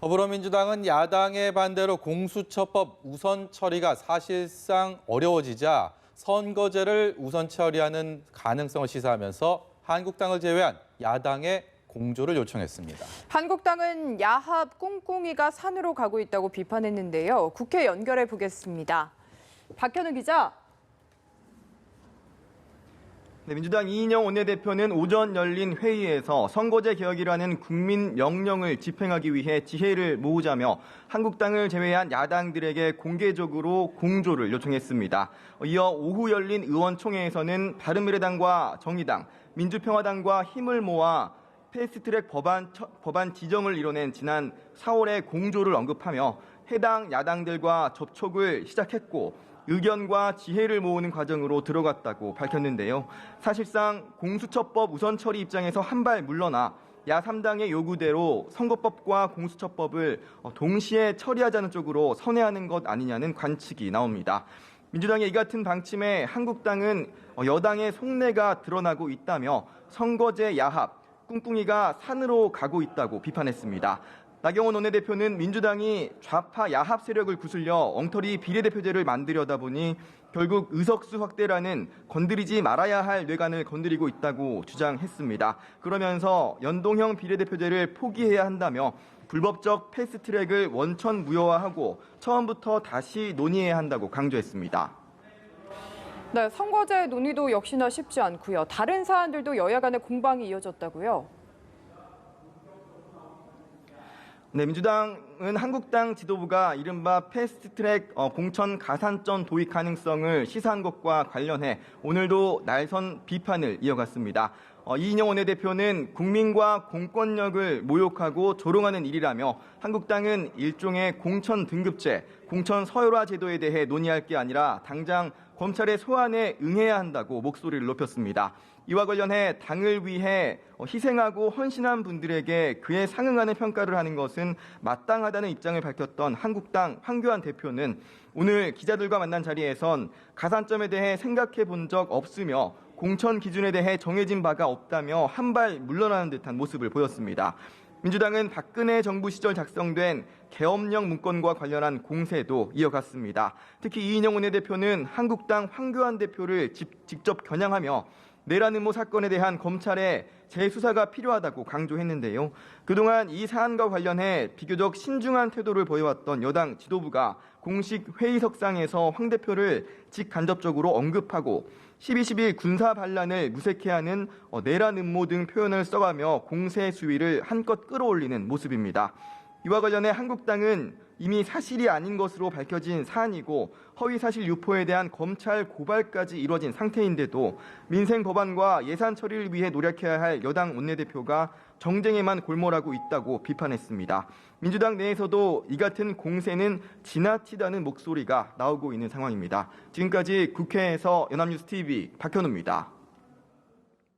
더불어민주당은 야당의 반대로 공수처법 우선 처리가 사실상 어려워지자 선거제를 우선 처리하는 가능성을 시사하면서 한국당을 제외한 야당의 공조를 요청했습니다. 한국당은 야합 꿍꿍이가 산으로 가고 있다고 비판했는데요. 국회 연결해 보겠습니다. 박현우 기자. 네, 민주당 이인영 원내대표는 오전 열린 회의에서 선거제 개혁이라는 국민 명령을 집행하기 위해 지혜를 모으자며 한국당을 제외한 야당들에게 공개적으로 공조를 요청했습니다. 이어 오후 열린 의원총회에서는 바른미래당과 정의당, 민주평화당과 힘을 모아 패스트트랙 법안 지정을 이뤄낸 지난 4월의 공조를 언급하며 해당 야당들과 접촉을 시작했고 의견과 지혜를 모으는 과정으로 들어갔다고 밝혔는데요. 사실상 공수처법 우선 처리 입장에서 한 발 물러나 야3당의 요구대로 선거법과 공수처법을 동시에 처리하자는 쪽으로 선회하는 것 아니냐는 관측이 나옵니다. 민주당의 이 같은 방침에 한국당은 여당의 속내가 드러나고 있다며 선거제 야합, 꿍꿍이가 산으로 가고 있다고 비판했습니다. 나경원 원내대표는 민주당이 좌파 야합 세력을 구슬려 엉터리 비례대표제를 만들려다 보니 결국 의석수 확대라는 건드리지 말아야 할 뇌관을 건드리고 있다고 주장했습니다. 그러면서 연동형 비례대표제를 포기해야 한다며 불법적 패스트트랙을 원천 무효화하고 처음부터 다시 논의해야 한다고 강조했습니다. 네, 선거제 논의도 역시나 쉽지 않고요. 다른 사안들도 여야 간의 공방이 이어졌다고요. 네, 민주당은 한국당 지도부가 이른바 패스트트랙 공천 가산점 도입 가능성을 시사한 것과 관련해 오늘도 날선 비판을 이어갔습니다. 이인영 원내대표는 국민과 공권력을 모욕하고 조롱하는 일이라며 한국당은 일종의 공천 등급제, 공천 서열화 제도에 대해 논의할 게 아니라 당장 검찰의 소환에 응해야 한다고 목소리를 높였습니다. 이와 관련해 당을 위해 희생하고 헌신한 분들에게 그에 상응하는 평가를 하는 것은 마땅하다는 입장을 밝혔던 한국당 황교안 대표는 오늘 기자들과 만난 자리에선 가산점에 대해 생각해 본 적 없으며 공천 기준에 대해 정해진 바가 없다며 한 발 물러나는 듯한 모습을 보였습니다. 민주당은 박근혜 정부 시절 작성된 계엄령 문건과 관련한 공세도 이어갔습니다. 특히 이인영 원내대표는 한국당 황교안 대표를 직접 겨냥하며 내란 음모 사건에 대한 검찰의 재수사가 필요하다고 강조했는데요. 그동안 이 사안과 관련해 비교적 신중한 태도를 보여왔던 여당 지도부가 공식 회의석상에서 황 대표를 직간접적으로 언급하고 12.12 군사 반란을 무색해하는 내란 음모 등 표현을 써가며 공세 수위를 한껏 끌어올리는 모습입니다. 이와 관련해 한국당은 이미 사실이 아닌 것으로 밝혀진 사안이고 허위사실 유포에 대한 검찰 고발까지 이뤄진 상태인데도 민생 법안과 예산 처리를 위해 노력해야 할 여당 원내대표가 정쟁에만 골몰하고 있다고 비판했습니다. 민주당 내에서도 이 같은 공세는 지나치다는 목소리가 나오고 있는 상황입니다. 지금까지 국회에서 연합뉴스TV 박현우입니다.